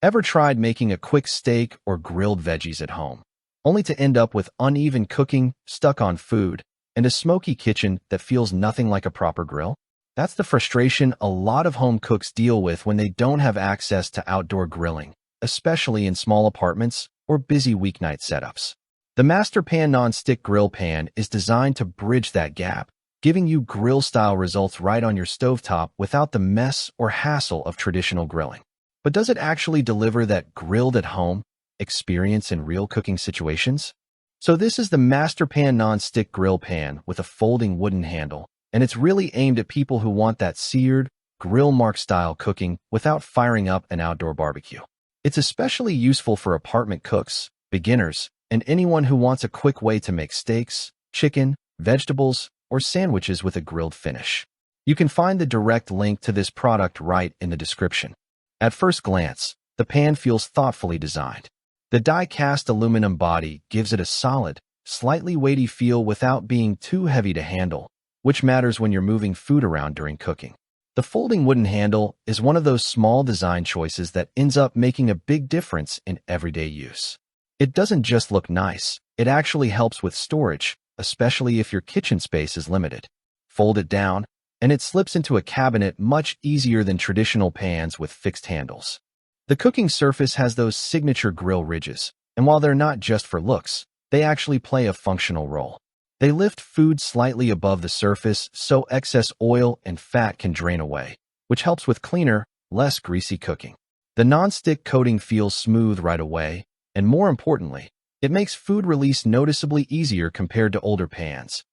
Ever tried making a quick steak or grilled veggies at home, only to end up with uneven cooking, stuck on food, and a smoky kitchen that feels nothing like a proper grill? That's the frustration a lot of home cooks deal with when they don't have access to outdoor grilling, especially in small apartments or busy weeknight setups. The MasterPan Non-Stick Grill Pan is designed to bridge that gap, giving you grill-style results right on your stovetop without the mess or hassle of traditional grilling. But does it actually deliver that grilled-at-home experience in real cooking situations? So this is the MasterPan Non-Stick Grill Pan with a folding wooden handle, and it's really aimed at people who want that seared, grill mark-style cooking without firing up an outdoor barbecue. It's especially useful for apartment cooks, beginners, and anyone who wants a quick way to make steaks, chicken, vegetables, or sandwiches with a grilled finish. You can find the direct link to this product right in the description. At first glance, the pan feels thoughtfully designed. The die-cast aluminum body gives it a solid, slightly weighty feel without being too heavy to handle, which matters when you're moving food around during cooking. The folding wooden handle is one of those small design choices that ends up making a big difference in everyday use. It doesn't just look nice, it actually helps with storage, especially if your kitchen space is limited. Fold it down, and it slips into a cabinet much easier than traditional pans with fixed handles. The cooking surface has those signature grill ridges, and while they're not just for looks, they actually play a functional role. They lift food slightly above the surface so excess oil and fat can drain away, which helps with cleaner, less greasy cooking. The non-stick coating feels smooth right away, and more importantly, it makes food release noticeably easier compared to older pans,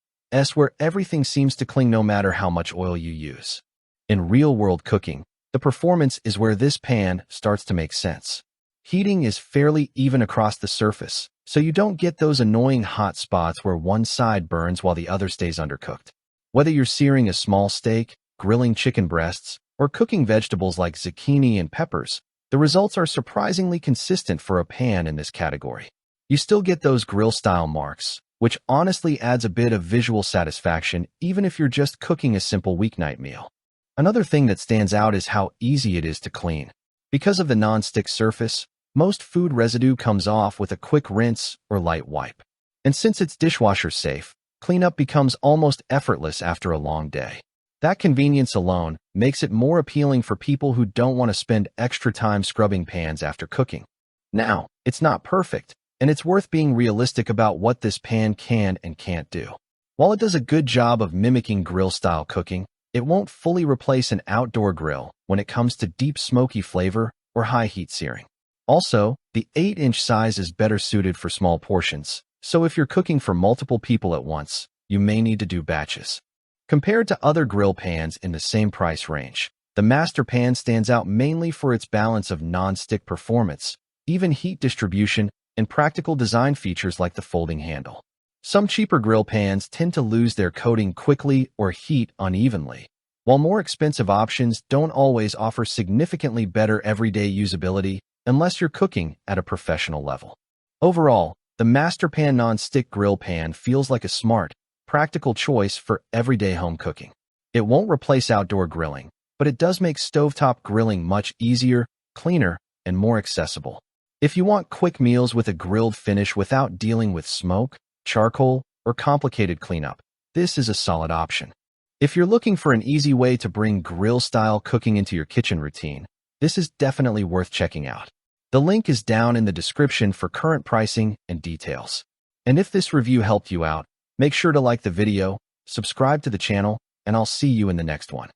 where everything seems to cling no matter how much oil you use. In real-world cooking, the performance is where this pan starts to make sense. Heating is fairly even across the surface, so you don't get those annoying hot spots where one side burns while the other stays undercooked. Whether you're searing a small steak, grilling chicken breasts, or cooking vegetables like zucchini and peppers, the results are surprisingly consistent for a pan in this category. You still get those grill-style marks, which honestly adds a bit of visual satisfaction even if you're just cooking a simple weeknight meal. Another thing that stands out is how easy it is to clean. Because of the non-stick surface, most food residue comes off with a quick rinse or light wipe. And since it's dishwasher safe, cleanup becomes almost effortless after a long day. That convenience alone makes it more appealing for people who don't want to spend extra time scrubbing pans after cooking. Now, it's not perfect, and it's worth being realistic about what this pan can and can't do. While it does a good job of mimicking grill-style cooking, it won't fully replace an outdoor grill when it comes to deep smoky flavor or high-heat searing. Also, the 8-inch size is better suited for small portions, so if you're cooking for multiple people at once, you may need to do batches. Compared to other grill pans in the same price range, the MasterPan stands out mainly for its balance of non-stick performance, even heat distribution, and practical design features like the folding handle. Some cheaper grill pans tend to lose their coating quickly or heat unevenly, while more expensive options don't always offer significantly better everyday usability unless you're cooking at a professional level. Overall, the MasterPan Non-Stick Grill Pan feels like a smart, practical choice for everyday home cooking. It won't replace outdoor grilling, but it does make stovetop grilling much easier, cleaner, and more accessible. If you want quick meals with a grilled finish without dealing with smoke, charcoal, or complicated cleanup, this is a solid option. If you're looking for an easy way to bring grill-style cooking into your kitchen routine, this is definitely worth checking out. The link is down in the description for current pricing and details. And if this review helped you out, make sure to like the video, subscribe to the channel, and I'll see you in the next one.